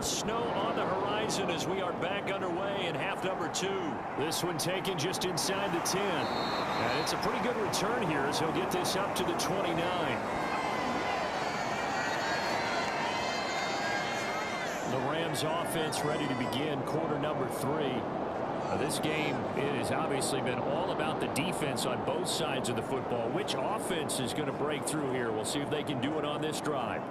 snow on the horizon as we are back underway in half number 2. This one taken just inside the 10. And it's a pretty good return here as he'll get this up to the 29. The Rams offense ready to begin quarter number 3. This game, it has obviously been all about the defense on both sides of the football. Which offense is going to break through here? We'll see if they can do it on this drive.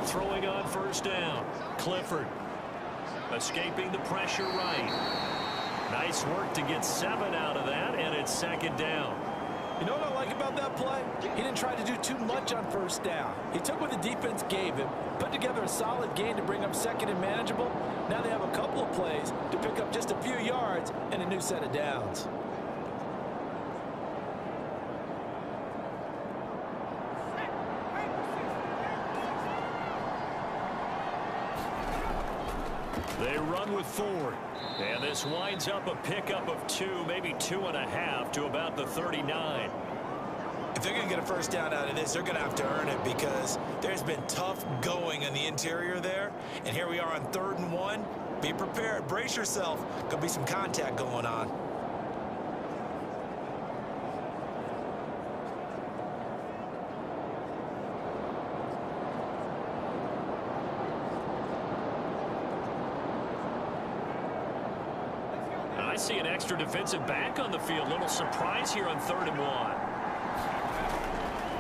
Throwing on first down. Clifford. Escaping the pressure right. Nice work to get 7 out of that, and it's second down. You know what I like about that play? He didn't try to do too much on first down. He took what the defense gave him, put together a solid gain to bring up second and manageable. Now they have a couple of plays to pick up just a few yards and a new set of downs. They run with 4. And this winds up a pickup of 2, maybe 2.5 to about the 39. If they're going to get a first down out of this, they're going to have to earn it because there's been tough going in the interior there. And here we are on 3rd and 1. Be prepared. Brace yourself. Going to be some contact going on. I see an extra defensive back on the field. Little surprise here on 3rd and 1.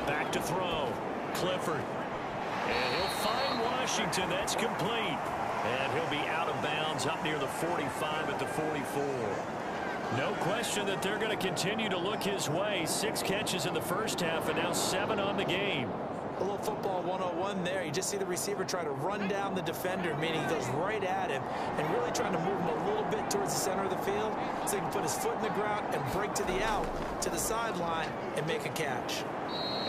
Back to throw. Clifford. And he'll find Washington. That's complete. And he'll be out of bounds up near the 45 at the 44. No question that they're going to continue to look his way. 6 catches in the first half and now 7 on the game. A little football 101 there. You just see the receiver try to run down the defender, meaning he goes right at him and really trying to move him a little bit towards the center of the field so he can put his foot in the ground and break to the out, to the sideline, and make a catch.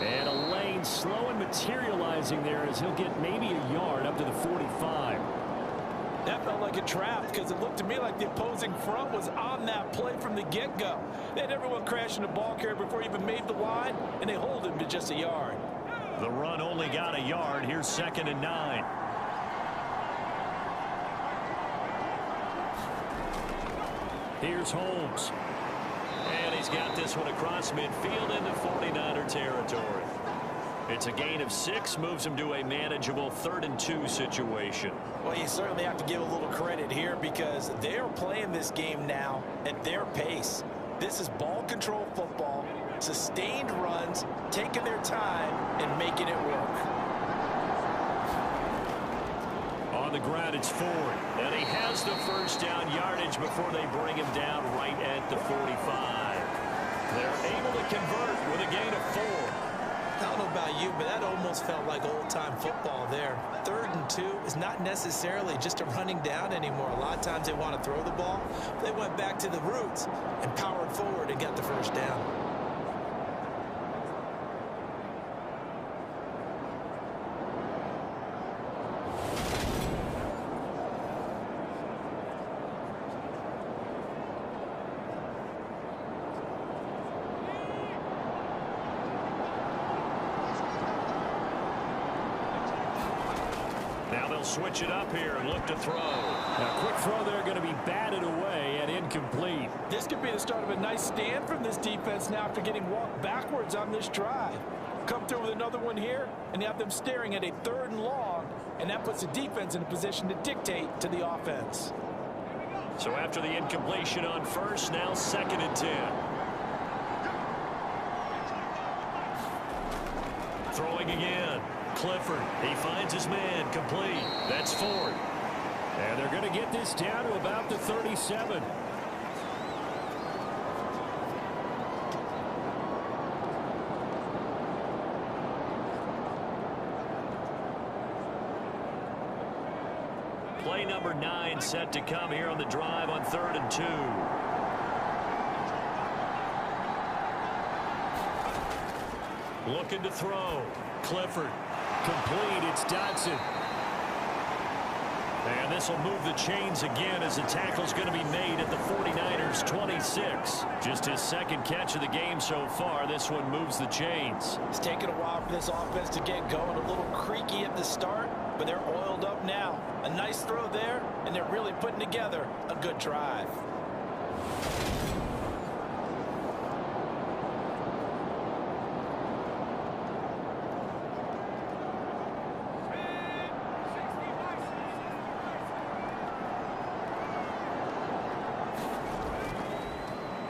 And a lane slow and materializing there as he'll get maybe a yard up to the 45. That felt like a trap because it looked to me like the opposing front was on that play from the get-go. They had everyone crashing the ball carrier before he even made the line, and they hold him to just a yard. The run only got a yard. Here's 2nd and 9. Here's Holmes. And he's got this one across midfield into 49er territory. It's a gain of 6, moves him to a manageable 3rd and 2 situation. Well, you certainly have to give a little credit here because they're playing this game now at their pace. This is ball control football, sustained runs, taking their time, and making it work. On the ground, it's Ford. And he has the first down yardage before they bring him down right at the 45. They're able to convert with a gain of 4. I don't know about you, but that almost felt like old-time football there. 3rd and 2 is not necessarily just a running down anymore. A lot of times they want to throw the ball. They went back to the roots and powered forward and got the first down. Now they'll switch it up here and look to throw. Now, quick throw there going to be batted away and incomplete. This could be the start of a nice stand from this defense now after getting walked backwards on this drive. Come through with another one here, and you have them staring at a 3rd and long, and that puts the defense in a position to dictate to the offense. So after the incompletion on first, now 2nd and 10. Throwing again. Clifford, he finds his man, complete. That's Ford. And they're going to get this down to about the 37. Play number 9 set to come here on the drive on 3rd and 2. Looking to throw. Clifford. Complete. It's Dodson. And this will move the chains again as the tackle's going to be made at the 49ers 26. Just his second catch of the game so far. This one moves the chains. It's taken a while for this offense to get going. A little creaky at the start, but they're oiled up now. A nice throw there, and they're really putting together a good drive.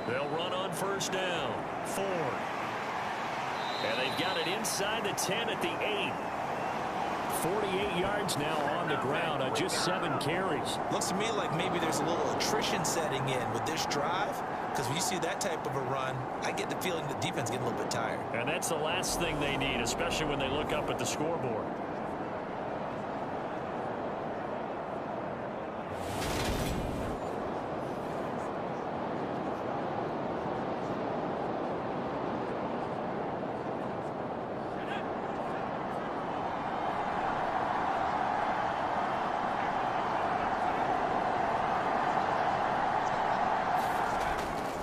They'll run on first down. 4. And they've got it inside the 10 at the 8. 48 yards now on the ground on just 7 carries. Looks to me like maybe there's a little attrition setting in with this drive, because when you see that type of a run, I get the feeling the defense getting a little bit tired. And that's the last thing they need, especially when they look up at the scoreboard.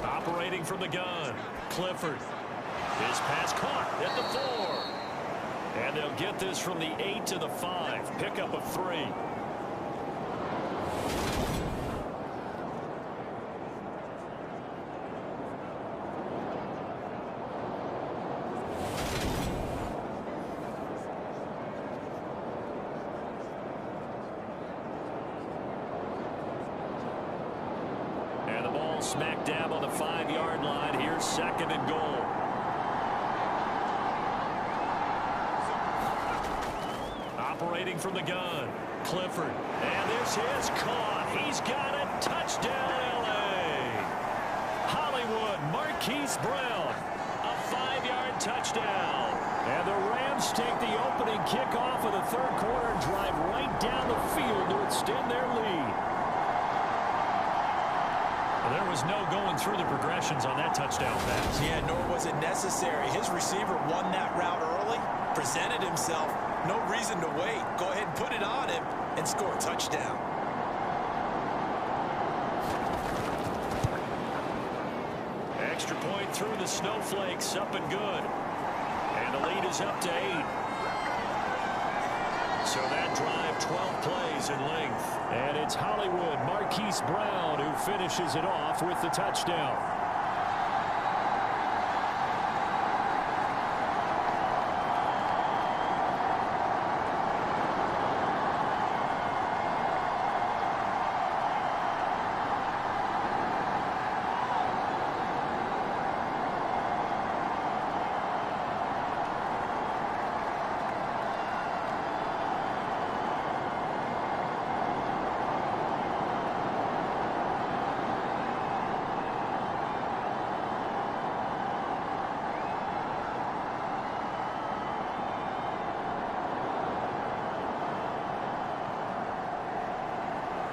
Operating from the gun, Clifford. His pass caught at the 4. And they'll get this from the 8 to the 5. Pickup of 3. Smack dab on the 5-yard line. Here's 2nd and goal. Operating from the gun, Clifford. And this is caught. He's got it. Touchdown, L.A. Hollywood, Marquise Brown. A 5-yard touchdown. And the Rams take the opening kickoff of the 3rd quarter and drive right down the field to extend their lead. There was no going through the progressions on that touchdown pass. Yeah, nor was it necessary. His receiver won that route early, presented himself. No reason to wait. Go ahead and put it on him and score a touchdown. Extra point through the snowflakes, up and good. And the lead is up to 8. So that drive, 12 plays in length. And it's Hollywood, Marquise Brown, who finishes it off with the touchdown.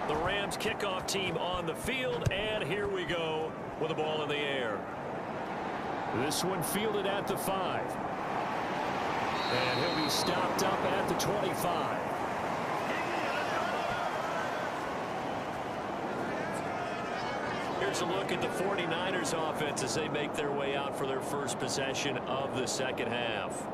The Rams kickoff team on the field, and here we go with the ball in the air. This one fielded at the 5. And he'll be stopped up at the 25. Here's a look at the 49ers offense as they make their way out for their first possession of the second half.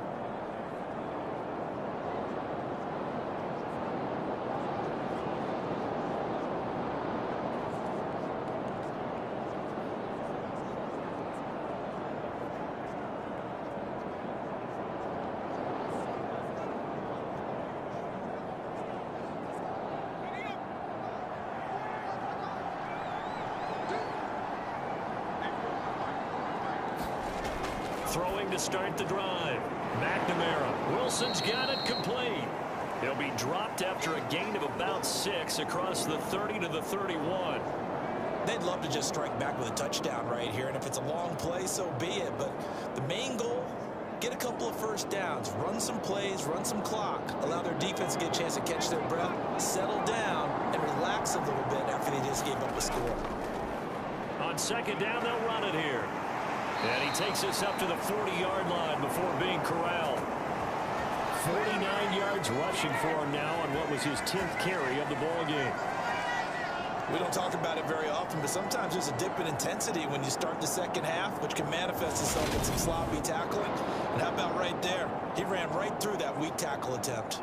Throwing to start the drive. McNamara. Wilson's got it complete. He'll be dropped after a gain of about 6 across the 30 to the 31. They'd love to just strike back with a touchdown right here, and if it's a long play, so be it. But the main goal, get a couple of first downs, run some plays, run some clock, allow their defense to get a chance to catch their breath, settle down, and relax a little bit after they just gave up a score. On second down, they'll run it here. And he takes us up to the 40-yard line before being corralled. 49 yards rushing for him now on what was his 10th carry of the ball game. We don't talk about it very often, but sometimes there's a dip in intensity when you start the second half, which can manifest itself in some sloppy tackling. And how about right there? He ran right through that weak tackle attempt.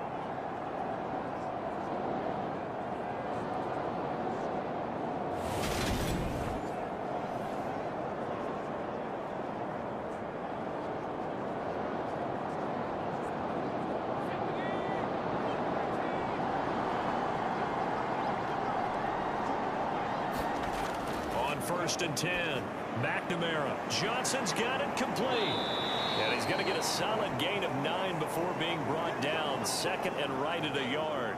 First and 10. McNamara. Johnson's got it complete. And he's going to get a solid gain of 9 before being brought down. Second and right at a yard.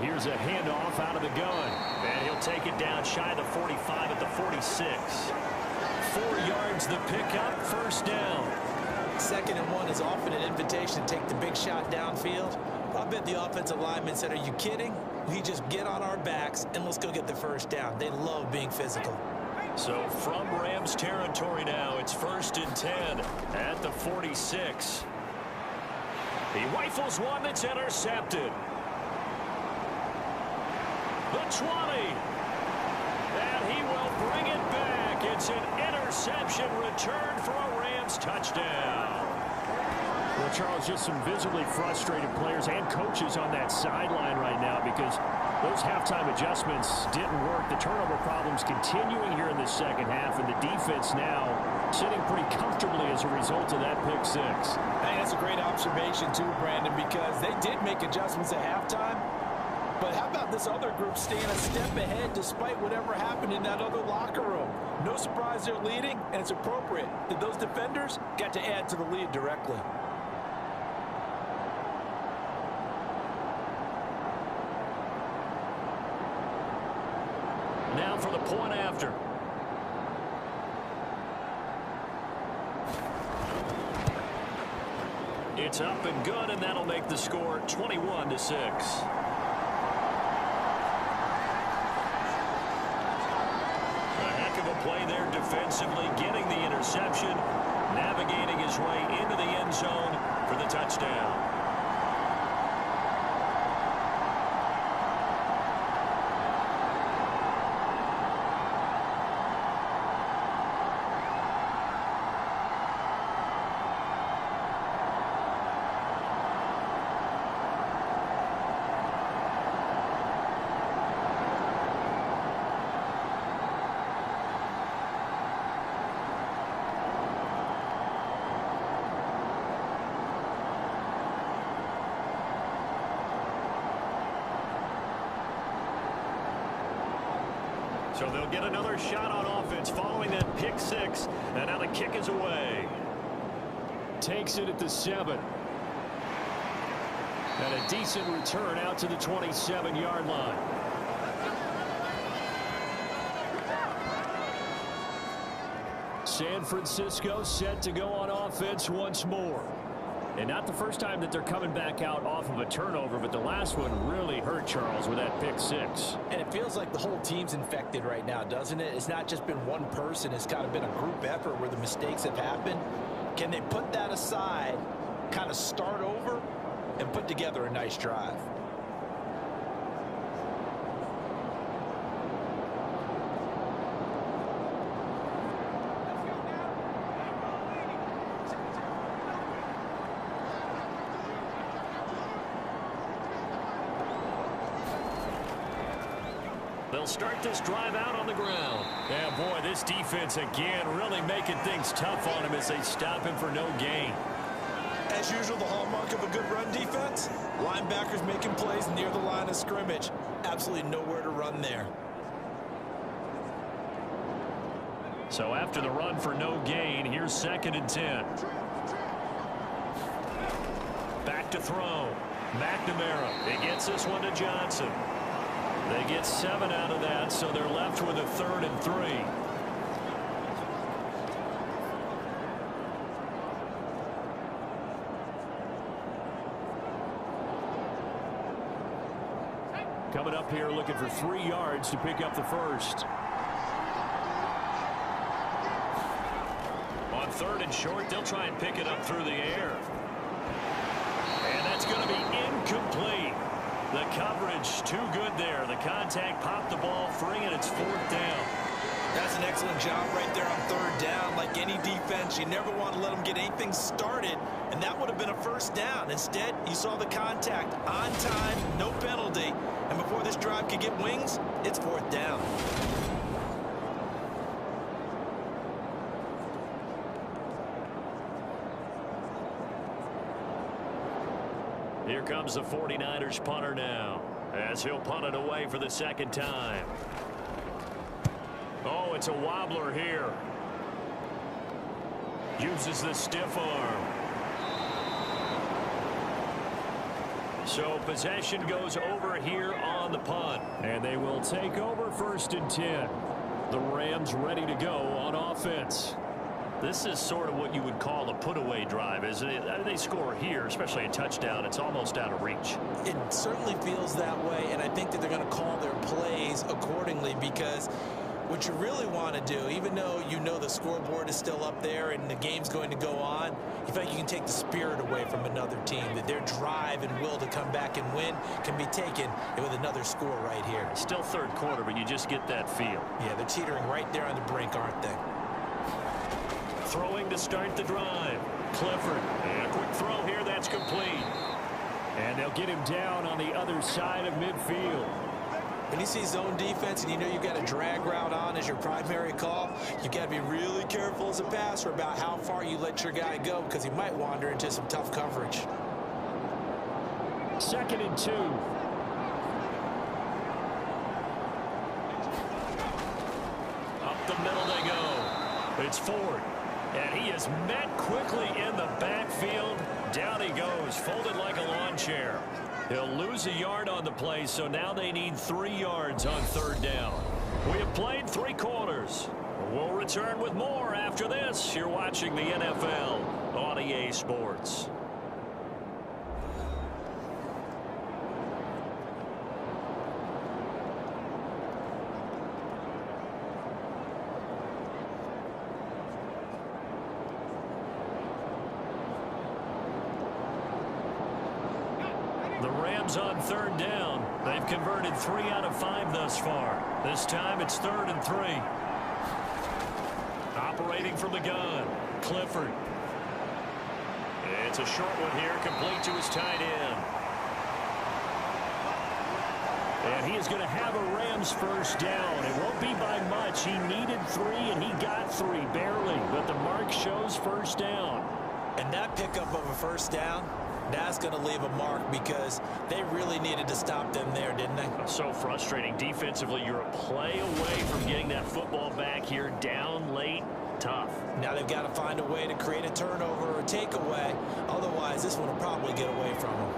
Here's a handoff out of the gun. And he'll take it down shy of the 45 at the 46. 4 yards the pickup, first down. 2nd and 1 is often an invitation to take the big shot downfield. I bet the offensive lineman said, are you kidding? We just get on our backs and let's go get the first down. They love being physical. So from Rams territory now, it's 1st and 10 at the 46. He rifles one that's intercepted. The 20. And he will bring it back. It's an interception return for a Rams touchdown. Well, Charles, just some visibly frustrated players and coaches on that sideline right now because those halftime adjustments didn't work. The turnover problems continuing here in the second half, and the defense now sitting pretty comfortably as a result of that pick six. Hey, that's a great observation too, Brandon, because they did make adjustments at halftime. But how about this other group staying a step ahead despite whatever happened in that other locker room? No surprise they're leading, and it's appropriate that those defenders got to add to the lead directly. Now for the point after. It's up and good, and that'll make the score 21-6. Play there defensively, getting the interception, navigating his way into the end zone for the touchdown. So they'll get another shot on offense following that pick six. And now the kick is away. Takes it at the 7. And a decent return out to the 27-yard line. San Francisco set to go on offense once more. And not the first time that they're coming back out off of a turnover, but the last one really hurt, Charles, with that pick six. And it feels like the whole team's infected right now, doesn't it? It's not just been one person. It's kind of been a group effort where the mistakes have happened. Can they put that aside, kind of start over, and put together a nice drive? They'll start this drive out on the ground. Yeah, boy, this defense again really making things tough on him as they stop him for no gain. As usual, the hallmark of a good run defense, linebackers making plays near the line of scrimmage. Absolutely nowhere to run there. So after the run for no gain, here's 2nd and 10. Back to throw. McNamara. He gets this one to Johnson. They get 7 out of that, so they're left with a 3rd and 3. Coming up here looking for 3 yards to pick up the first. On 3rd and short, they'll try and pick it up through the air. And that's going to be incomplete. The coverage too good there. The contact popped the ball free, and it's 4th down. That's an excellent job right there on 3rd down. Like any defense, you never want to let them get anything started, and that would have been a 1st down. Instead, you saw the contact on time, no penalty, and before this drive could get wings, it's 4th down. Here comes the 49ers punter now, as he'll punt it away for the 2nd time. Oh, it's a wobbler here. Uses the stiff arm. So possession goes over here on the punt. And they will take over 1st and 10. The Rams ready to go on offense. This is sort of what you would call a put-away drive, isn't it? I mean, they score here, especially a touchdown. It's almost out of reach. It certainly feels that way, and I think that they're going to call their plays accordingly, because what you really want to do, even though you know the scoreboard is still up there and the game's going to go on, you feel like you can take the spirit away from another team, that their drive and will to come back and win can be taken with another score right here. It's still 3rd quarter, but you just get that feel. Yeah, they're teetering right there on the brink, aren't they? Throwing to start the drive. Clifford. And a quick throw here. That's complete. And they'll get him down on the other side of midfield. When you see zone defense and you know you've got a drag route on as your primary call, you've got to be really careful as a passer about how far you let your guy go, because he might wander into some tough coverage. 2nd and 2. Up the middle they go. It's Ford. And he is met quickly in the backfield. Down he goes, folded like a lawn chair. He'll lose a yard on the play, so now they need 3 yards on 3rd down. We have played 3 quarters. We'll return with more after this. You're watching the NFL on EA Sports. The Rams on 3rd down. They've converted 3 out of 5 thus far. This time it's 3rd and 3. Operating from the gun, Clifford. It's a short one here, complete to his tight end. And he is going to have a Rams 1st down. It won't be by much. He needed 3, and he got 3, barely. But the mark shows 1st down. And that pickup of a 1st down, that's going to leave a mark, because they really needed to stop them there, didn't they? So frustrating. Defensively, you're a play away from getting that football back here. Down late, tough. Now they've got to find a way to create a turnover or a takeaway. Otherwise, this one will probably get away from them.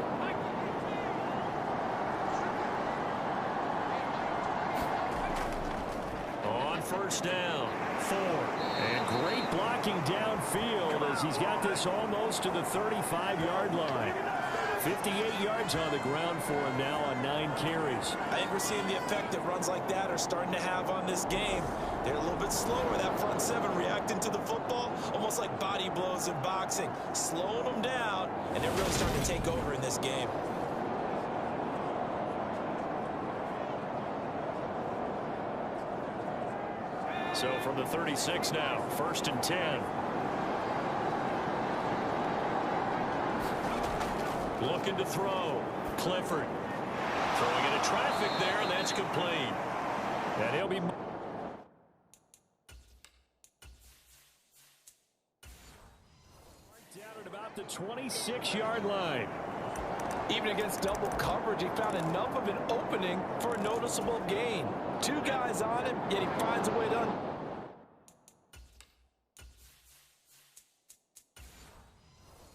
On 1st down, Ford. And great blocking downfield as he's got this almost to the 35-yard line. 58 yards on the ground for him now on 9 carries. I think we're seeing the effect that runs like that are starting to have on this game. They're a little bit slower, that front 7 reacting to the football, almost like body blows in boxing, slowing them down, and they're really starting to take over in this game. So from the 36 now, 1st and 10. Looking to throw. Clifford. Throwing into traffic there, and that's complete. And he'll be... down at about the 26-yard line. Even against double coverage, he found enough of an opening for a noticeable gain. 2 guys on him, yet he finds a way to...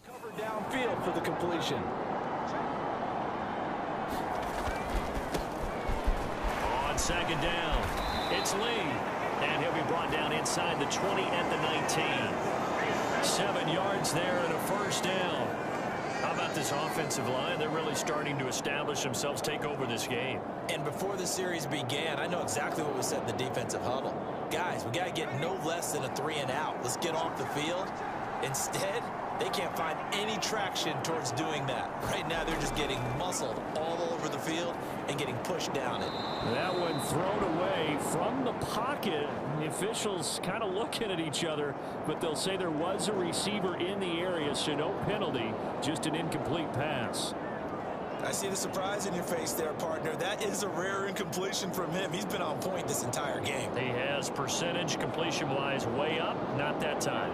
cover downfield for the completion. On 2nd down, it's Lee. And he'll be brought down inside the 20 at the 19. 7 yards there and a 1st down. How about about this offensive line? They're really starting to establish themselves, take over this game. And before the series began, I know exactly what was said in the defensive huddle. Guys, we got to get no less than a 3-and-out. Let's get off the field. Instead, they can't find any traction towards doing that. Right now, they're just getting muscled all over the field and getting pushed down it. That one thrown away from the pocket. The officials kind of looking at each other, but they'll say there was a receiver in the area, so no penalty, just an incomplete pass. I see the surprise in your face there, partner. That is a rare incompletion from him. He's been on point this entire game. He has percentage completion-wise way up, not that time.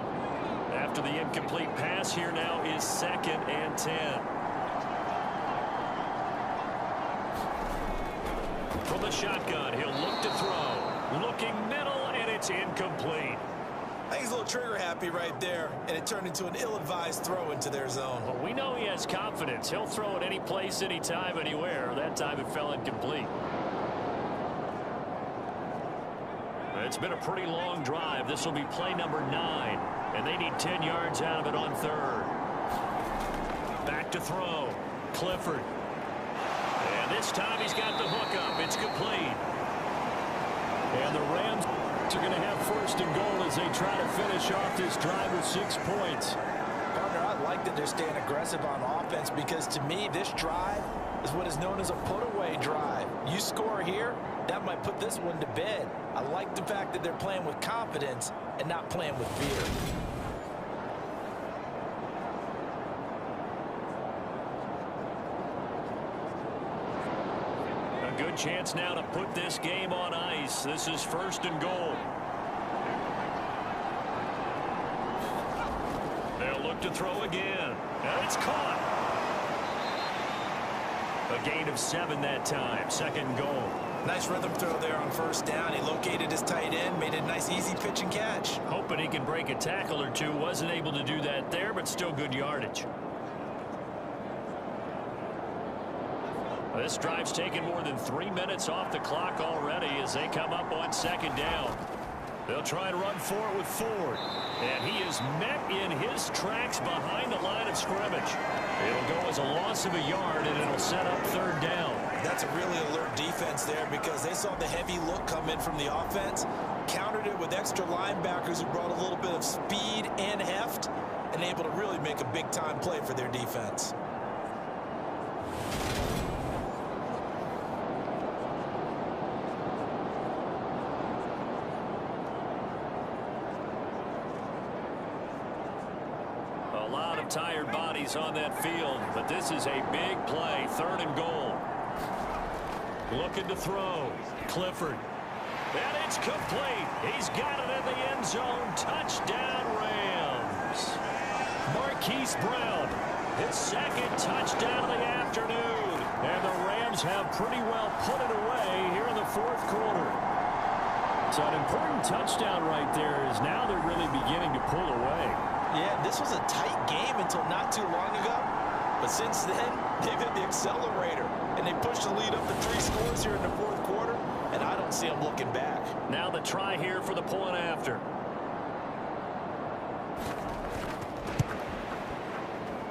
After the incomplete pass, here now is 2nd and 10. From the shotgun, he'll look to throw. Looking middle, and it's incomplete. I think he's a little trigger happy right there, and it turned into an ill-advised throw into their zone. Well, we know he has confidence. He'll throw it any place, anytime, anywhere. That time it fell incomplete. It's been a pretty long drive. This will be play number 9, and they need 10 yards out of it on 3rd. Back to throw. Clifford. And this time he's got the hook up. It's complete. And the Rams are going to have 1st and goal as they try to finish off this drive with 6 points. Partner, I like that they're staying aggressive on offense because, to me, this drive is what is known as a put-away drive. You score here, that might put this one to bed. I like the fact that they're playing with confidence and not playing with fear. Good chance now to put this game on ice. This is 1st and goal. They'll look to throw again. And it's caught. A gain of 7 that time. 2nd goal. Nice rhythm throw there on 1st down. He located his tight end, made a nice easy pitch and catch. Hoping he can break a tackle or two. Wasn't able to do that there, but still good yardage. This drive's taken more than 3 minutes off the clock already as they come up on 2nd down. They'll try and run for it with Ford. And he is met in his tracks behind the line of scrimmage. It'll go as a loss of a yard, and it'll set up 3rd down. That's a really alert defense there because they saw the heavy look come in from the offense, countered it with extra linebackers who brought a little bit of speed and heft, and able to really make a big-time play for their defense. Tired bodies on that field, but this is a big play. 3rd and goal. Looking to throw. Clifford. And it's complete. He's got it in the end zone. Touchdown, Rams. Marquise Brown, his 2nd touchdown of the afternoon. And the Rams have pretty well put it away here in the 4th quarter. So an important touchdown right there is now they're really beginning to pull away. Yeah, this was a tight game until not too long ago. But since then, they've hit the accelerator. And they pushed the lead up to 3 scores here in the 4th quarter. And I don't see them looking back. Now the try here for the point after.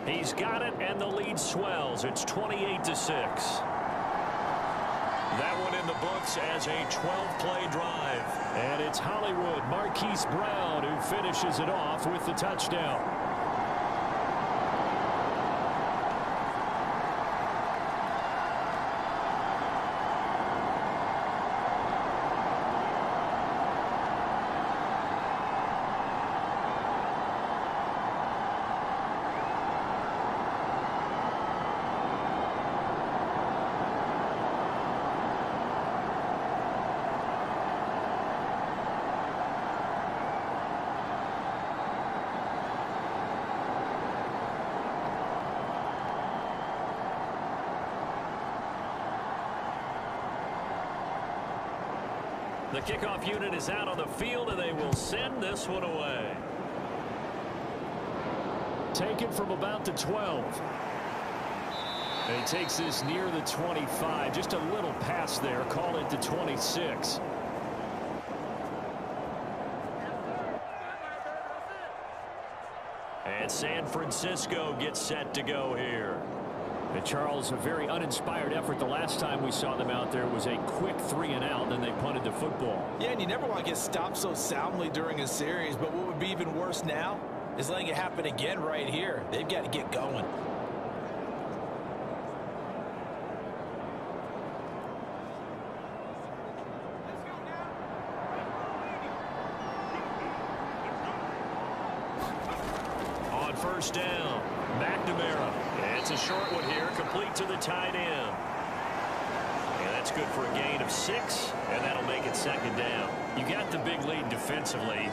He's got it, and the lead swells. It's 28-6. That one in the books as a 12-play drive. And it's Hollywood Marquise Brown who finishes it off with the touchdown. The kickoff unit is out on the field, and they will send this one away. Taken from about the 12. And he takes this near the 25. Just a little pass there. Call it the 26. And San Francisco gets set to go here. And Charles, a very uninspired effort. The last time we saw them out there was a quick 3-and-out, then they punted the football. Yeah, and you never want to get stopped so soundly during a series, but what would be even worse now is letting it happen again right here. They've got to get going. On first down, McNamara. It's a short one here, complete to the tight end. And that's good for a gain of 6, and that'll make it second down. You got the big lead defensively.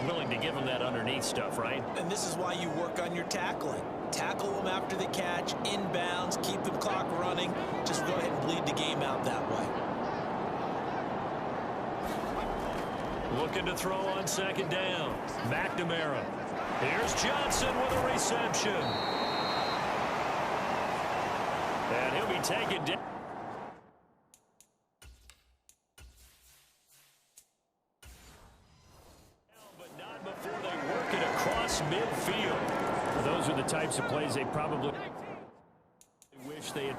Willing to give them that underneath stuff, right? And this is why you work on your tackling. Tackle them after the catch, inbounds, keep the clock running. Just go ahead and bleed the game out that way. Looking to throw on second down. McNamara. Here's Johnson with a reception. And he'll be taken down. But not before they work it across midfield. Those are the types of plays they probably wish they had.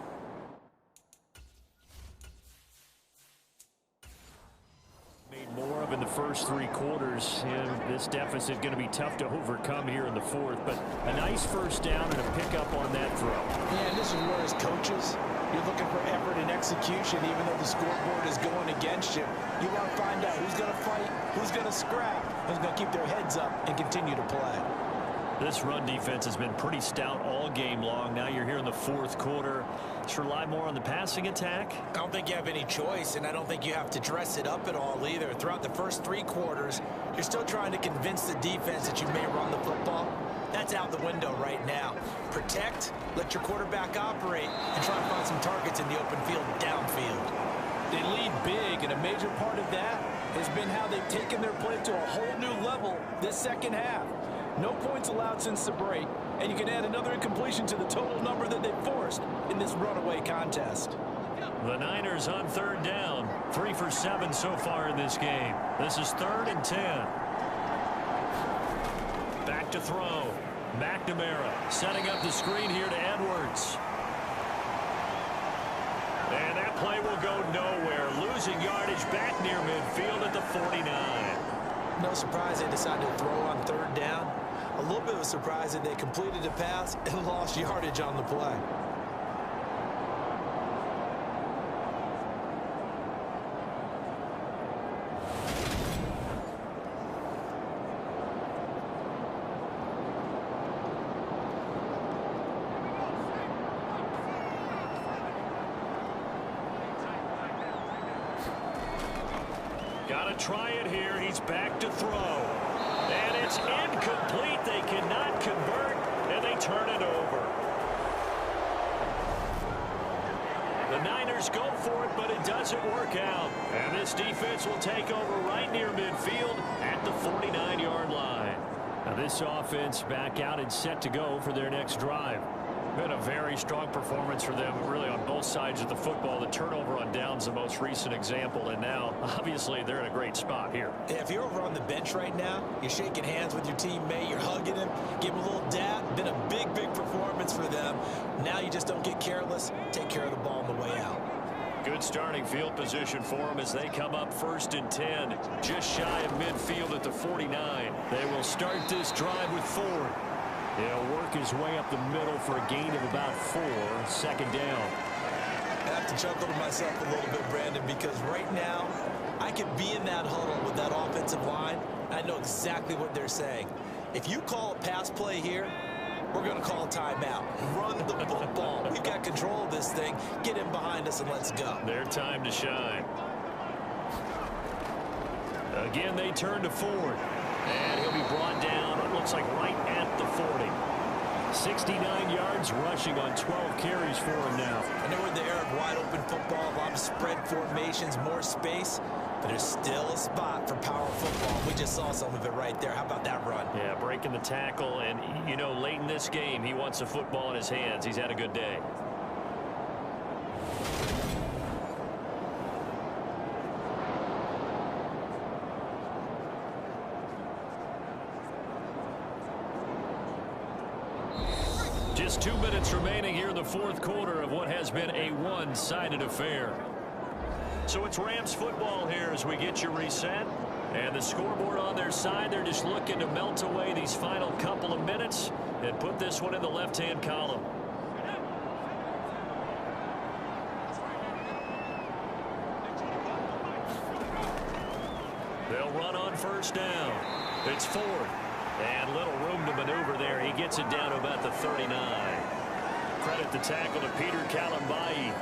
More of in the first 3 quarters. And this deficit going to be tough to overcome here in the 4th, but a nice first down and a pickup on that throw. Yeah, and this is where as coaches, you're looking for effort and execution. Even though the scoreboard is going against you, you want to find out who's going to fight, who's going to scrap, who's going to keep their heads up and continue to play. This run defense has been pretty stout all game long. Now you're here in the 4th quarter. Let's rely more on the passing attack. I don't think you have any choice, and I don't think you have to dress it up at all either. Throughout the first 3 quarters, you're still trying to convince the defense that you may run the football. That's out the window right now. Protect, let your quarterback operate, and try to find some targets in the open field downfield. They lead big, and a major part of that has been how they've taken their play to a whole new level this second half. No points allowed since the break, and you can add another incompletion to the total number that they've forced in this runaway contest. The Niners on third down. 3 for 7 so far in this game. This is 3rd and 10. Back to throw. McNamara setting up the screen here to Edwards. And that play will go nowhere. Losing yardage back near midfield at the 49. No surprise they decided to throw on third down. A little bit of a surprise that they completed a pass and lost yardage on the play. Got to try it here. He's back to throw. And it's incomplete. They cannot convert, and they turn it over. The Niners go for it, but it doesn't work out. And this defense will take over right near midfield at the 49-yard line. Now this offense back out and set to go for their next drive. Been a very strong performance for them, really, on both sides of the football. The turnover on downs, the most recent example, and now, obviously, they're in a great spot here. Yeah, if you're over on the bench right now, you're shaking hands with your teammate, you're hugging him, give him a little dab. Been a big, big performance for them. Now you just don't get careless. Take care of the ball on the way out. Good starting field position for them as they come up 1st and 10, just shy of midfield at the 49. They will start this drive with Ford. He'll work his way up the middle for a gain of about 4, 2nd down. I have to chuckle to myself a little bit, Brandon, because right now I could be in that huddle with that offensive line. I know exactly what they're saying. If you call a pass play here, we're going to call a timeout. Run the football. We've got control of this thing. Get in behind us and let's go. Their time to shine. Again, they turn to Ford. And he'll be brought down, it looks like right at the 40. 69 yards rushing on 12 carries for him now. I know we're in the era of wide open football, a lot of spread formations, more space, but there's still a spot for power football. We just saw some of it right there. How about that run? Yeah, breaking the tackle, and, you know, late in this game, he wants the football in his hands. He's had a good day. 2 minutes remaining here in the fourth quarter of what has been a one-sided affair. So it's Rams football here as we get you reset. And the scoreboard on their side, they're just looking to melt away these final couple of minutes and put this one in the left-hand column. They'll run on first down. It's fourth. And little room to maneuver there. He gets it down to about the 39. Credit the tackle to Peter Kalambayi.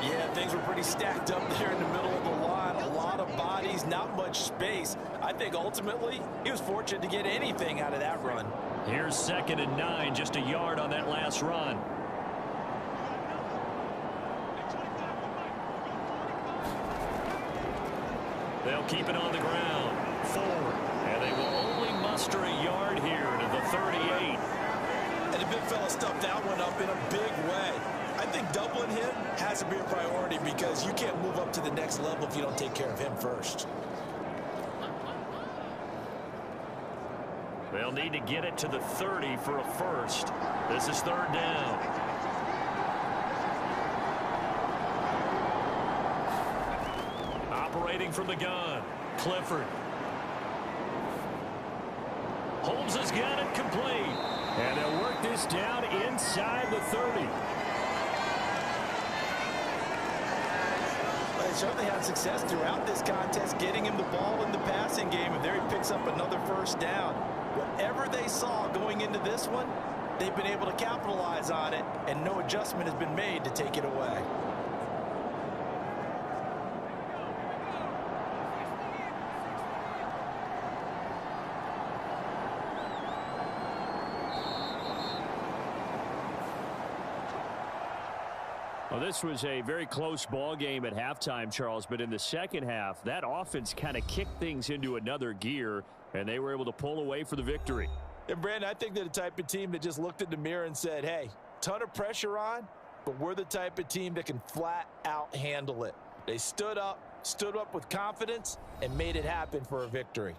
Yeah, things were pretty stacked up there in the middle of the line. A lot of bodies, not much space. I think ultimately he was fortunate to get anything out of that run. Here's 2nd and 9, just a yard on that last run. They'll keep it on the ground. 4. And they will only muster a yard here to the 38. And the big fella stuffed that one up in a big way. I think doubling him has to be a priority because you can't move up to the next level if you don't take care of him first. They'll need to get it to the 30 for a first. This is 3rd down. Operating from the gun, Clifford. Holmes has got it complete. And they'll work this down inside the 30. They certainly had success throughout this contest, getting him the ball in the passing game, and there he picks up another first down. Whatever they saw going into this one, they've been able to capitalize on it, and no adjustment has been made to take it away. Well, this was a very close ball game at halftime, Charles, but in the second half, that offense kind of kicked things into another gear, and they were able to pull away for the victory. And, Brandon, I think they're the type of team that just looked in the mirror and said, hey, ton of pressure on, but we're the type of team that can flat out handle it. They stood up with confidence, and made it happen for a victory.